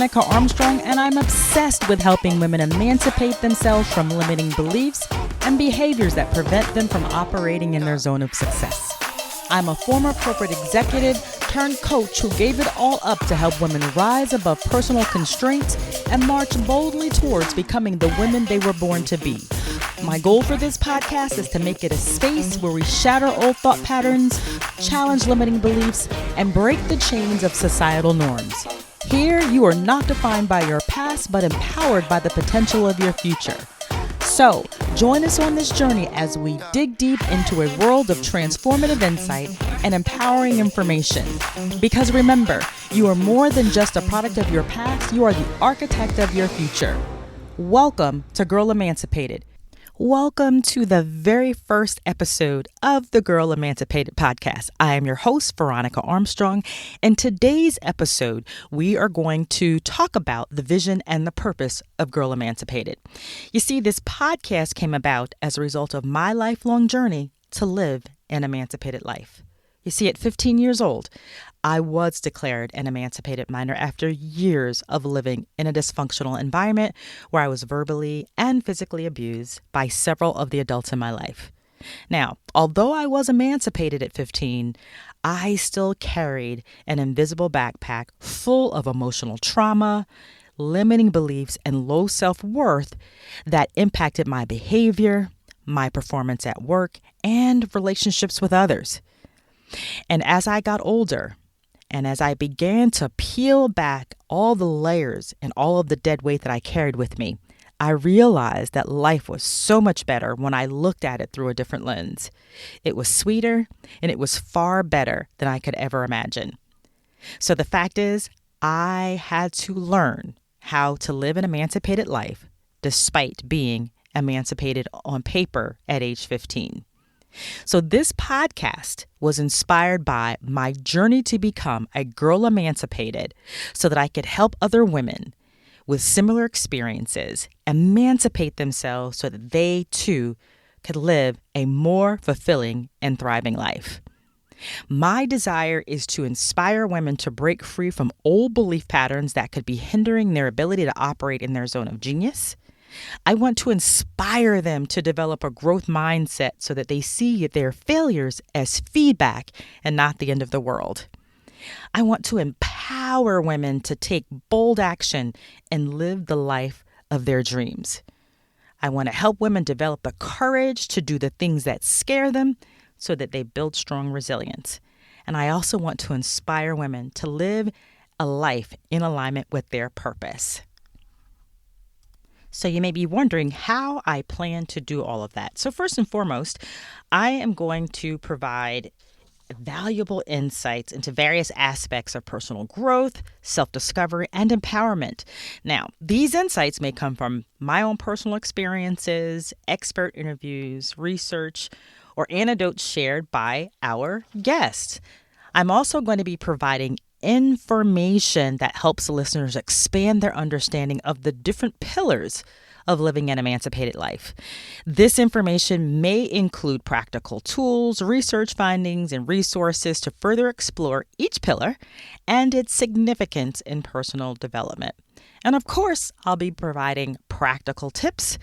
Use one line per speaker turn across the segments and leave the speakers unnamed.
Veronica Armstrong, and I'm obsessed with helping women emancipate themselves from limiting beliefs and behaviors that prevent them from operating in their zone of success. I'm a former corporate executive turned coach who gave it all up to help women rise above personal constraints and march boldly towards becoming the women they were born to be. My goal for this podcast is to make it a space where we shatter old thought patterns, challenge limiting beliefs, and break the chains of societal norms. Here, you are not defined by your past, but empowered by the potential of your future. So, join us on this journey as we dig deep into a world of transformative insight and empowering information. Because remember, you are more than just a product of your past, you are the architect of your future. Welcome to Girl Emancipated. Welcome to the very first episode of the Girl Emancipated Podcast. I am your host, Veronica Armstrong. In today's episode, we are going to talk about the vision and the purpose of Girl Emancipated. You see, this podcast came about as a result of my lifelong journey to live an emancipated life. You see, at 15 years old, I was declared an emancipated minor after years of living in a dysfunctional environment where I was verbally and physically abused by several of the adults in my life. Now, although I was emancipated at 15, I still carried an invisible backpack full of emotional trauma, limiting beliefs, and low self-worth that impacted my behavior, my performance at work, and relationships with others. And as I got older, and as I began to peel back all the layers and all of the dead weight that I carried with me, I realized that life was so much better when I looked at it through a different lens. It was sweeter, and it was far better than I could ever imagine. So the fact is, I had to learn how to live an emancipated life despite being emancipated on paper at age 15. So this podcast was inspired by my journey to become a girl emancipated so that I could help other women with similar experiences emancipate themselves so that they too could live a more fulfilling and thriving life. My desire is to inspire women to break free from old belief patterns that could be hindering their ability to operate in their zone of genius. I want to inspire them to develop a growth mindset so that they see their failures as feedback and not the end of the world. I want to empower women to take bold action and live the life of their dreams. I want to help women develop the courage to do the things that scare them so that they build strong resilience. And I also want to inspire women to live a life in alignment with their purpose. So you may be wondering how I plan to do all of that. So first and foremost, I am going to provide valuable insights into various aspects of personal growth, self-discovery, and empowerment. Now, these insights may come from my own personal experiences, expert interviews, research, or anecdotes shared by our guests. I'm also going to be providing information that helps listeners expand their understanding of the different pillars of living an emancipated life. This information may include practical tools, research findings, and resources to further explore each pillar and its significance in personal development. And of course, I'll be providing practical tips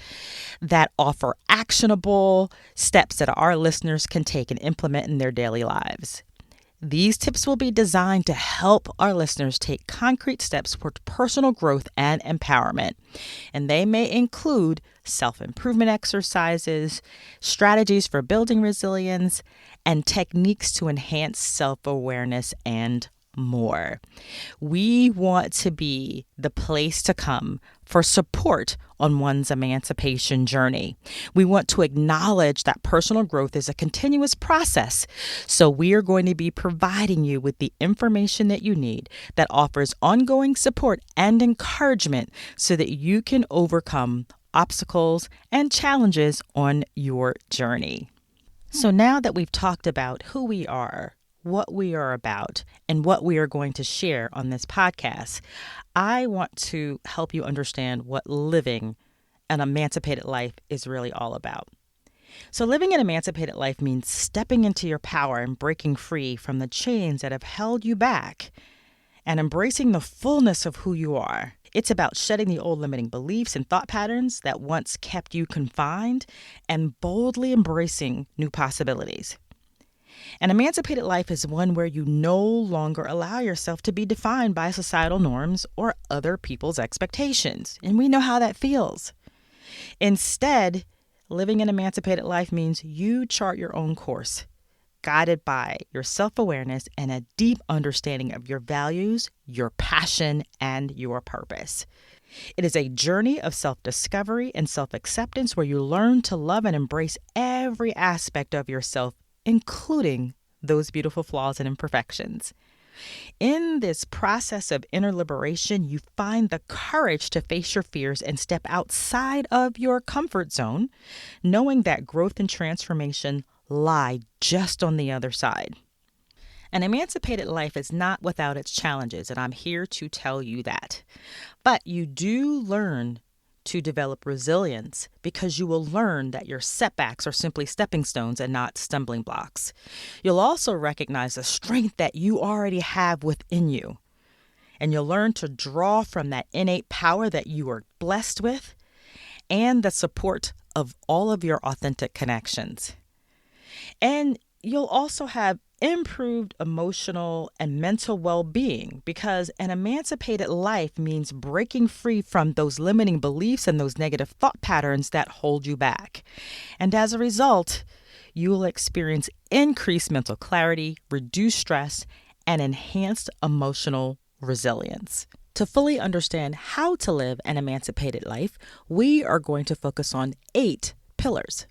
that offer actionable steps that our listeners can take and implement in their daily lives. These tips will be designed to help our listeners take concrete steps toward personal growth and empowerment. And they may include self-improvement exercises, strategies for building resilience, and techniques to enhance self-awareness and more. We want to be the place to come for support on one's emancipation journey. We want to acknowledge that personal growth is a continuous process. So we are going to be providing you with the information that you need that offers ongoing support and encouragement so that you can overcome obstacles and challenges on your journey. So now that we've talked about who we are, what we are about, and what we are going to share on this podcast, I want to help you understand what living an emancipated life is really all about. So living an emancipated life means stepping into your power and breaking free from the chains that have held you back and embracing the fullness of who you are. It's about shedding the old limiting beliefs and thought patterns that once kept you confined and boldly embracing new possibilities. An emancipated life is one where you no longer allow yourself to be defined by societal norms or other people's expectations. And we know how that feels. Instead, living an emancipated life means you chart your own course, guided by your self-awareness and a deep understanding of your values, your passion, and your purpose. It is a journey of self-discovery and self-acceptance where you learn to love and embrace every aspect of yourself, including those beautiful flaws and imperfections. In this process of inner liberation, you find the courage to face your fears and step outside of your comfort zone, knowing that growth and transformation lie just on the other side. An emancipated life is not without its challenges, and I'm here to tell you that. But you do learn to develop resilience because you will learn that your setbacks are simply stepping stones and not stumbling blocks. You'll also recognize the strength that you already have within you, and you'll learn to draw from that innate power that you are blessed with and the support of all of your authentic connections. And you'll also have improved emotional and mental well-being because an emancipated life means breaking free from those limiting beliefs and those negative thought patterns that hold you back. And as a result, you will experience increased mental clarity, reduced stress, and enhanced emotional resilience. To fully understand how to live an emancipated life, we are going to focus on 8 pillars.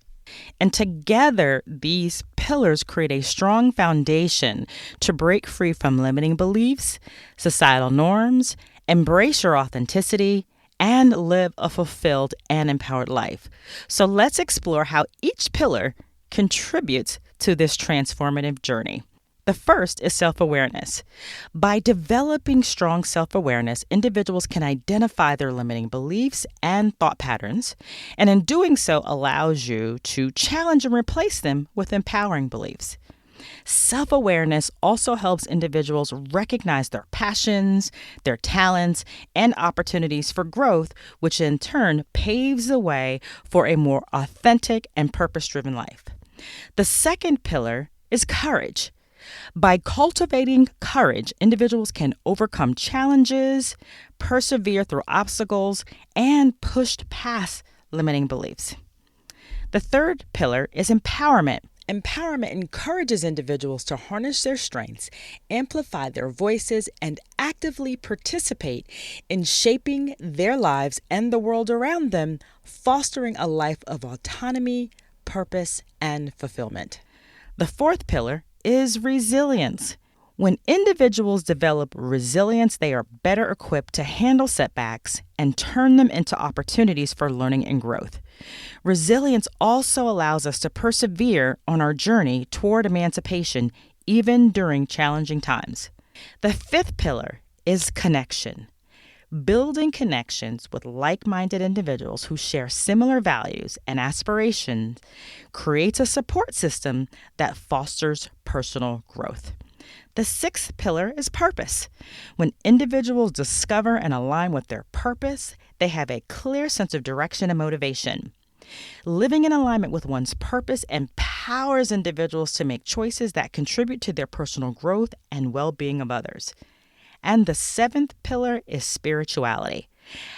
And together, these pillars create a strong foundation to break free from limiting beliefs, societal norms, embrace your authenticity, and live a fulfilled and empowered life. So let's explore how each pillar contributes to this transformative journey. The first is self-awareness. By developing strong self-awareness, individuals can identify their limiting beliefs and thought patterns, and in doing so allows you to challenge and replace them with empowering beliefs. Self-awareness also helps individuals recognize their passions, their talents, and opportunities for growth, which in turn paves the way for a more authentic and purpose-driven life. The second pillar is courage. By cultivating courage, individuals can overcome challenges, persevere through obstacles, and push past limiting beliefs. The third pillar is empowerment. Empowerment encourages individuals to harness their strengths, amplify their voices, and actively participate in shaping their lives and the world around them, fostering a life of autonomy, purpose, and fulfillment. The fourth pillar is resilience. When individuals develop resilience, they are better equipped to handle setbacks and turn them into opportunities for learning and growth. Resilience also allows us to persevere on our journey toward emancipation, even during challenging times. The fifth pillar is connection. Building connections with like-minded individuals who share similar values and aspirations creates a support system that fosters personal growth. The sixth pillar is purpose. When individuals discover and align with their purpose, they have a clear sense of direction and motivation. Living in alignment with one's purpose empowers individuals to make choices that contribute to their personal growth and well-being of others. And the seventh pillar is spirituality.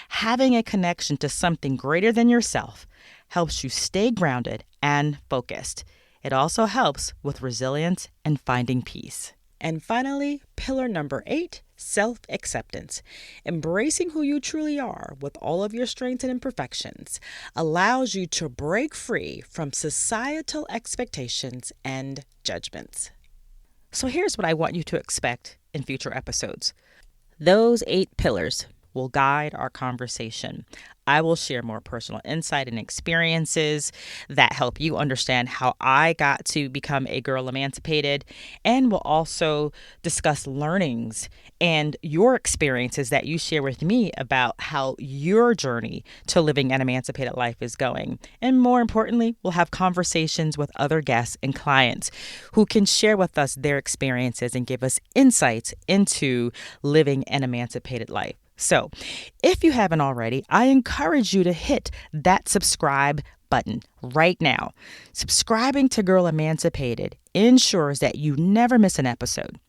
Having a connection to something greater than yourself helps you stay grounded and focused. It also helps with resilience and finding peace. And finally, pillar number 8, self-acceptance. Embracing who you truly are with all of your strengths and imperfections allows you to break free from societal expectations and judgments. So here's what I want you to expect in future episodes. Those 8 pillars will guide our conversation. I will share more personal insight and experiences that help you understand how I got to become a girl emancipated, and will also discuss learnings and your experiences that you share with me about how your journey to living an emancipated life is going. And more importantly, we'll have conversations with other guests and clients who can share with us their experiences and give us insights into living an emancipated life. So, if you haven't already, I encourage you to hit that subscribe button right now. Subscribing to Girl Emancipated ensures that you never miss an episode.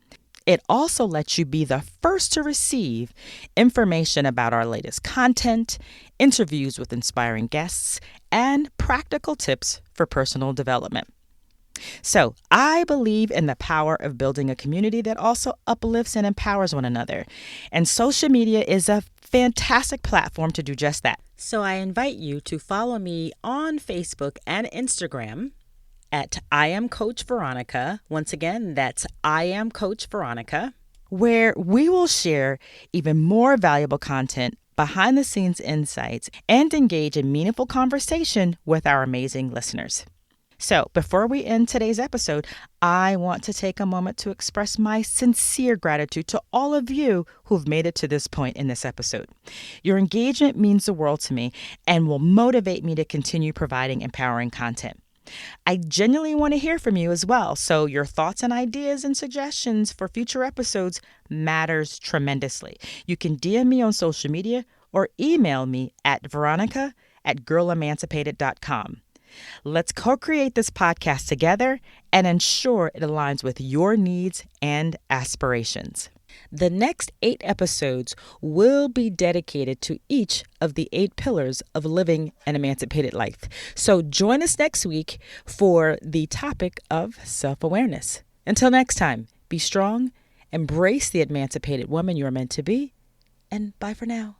It also lets you be the first to receive information about our latest content, interviews with inspiring guests, and practical tips for personal development. So, I believe in the power of building a community that also uplifts and empowers one another. And social media is a fantastic platform to do just that. So, I invite you to follow me on Facebook and Instagram at I Am Coach Veronica. Once again, that's I Am Coach Veronica, where we will share even more valuable content, behind the scenes insights, and engage in meaningful conversation with our amazing listeners. So, before we end today's episode, I want to take a moment to express my sincere gratitude to all of you who've made it to this point in this episode. Your engagement means the world to me and will motivate me to continue providing empowering content. I genuinely want to hear from you as well, so your thoughts and ideas and suggestions for future episodes matters tremendously. You can DM me on social media or email me at veronica@girlemancipated.com. Let's co-create this podcast together and ensure it aligns with your needs and aspirations. The next 8 episodes will be dedicated to each of the 8 pillars of living an emancipated life. So join us next week for the topic of self-awareness. Until next time, be strong, embrace the emancipated woman you're meant to be, and bye for now.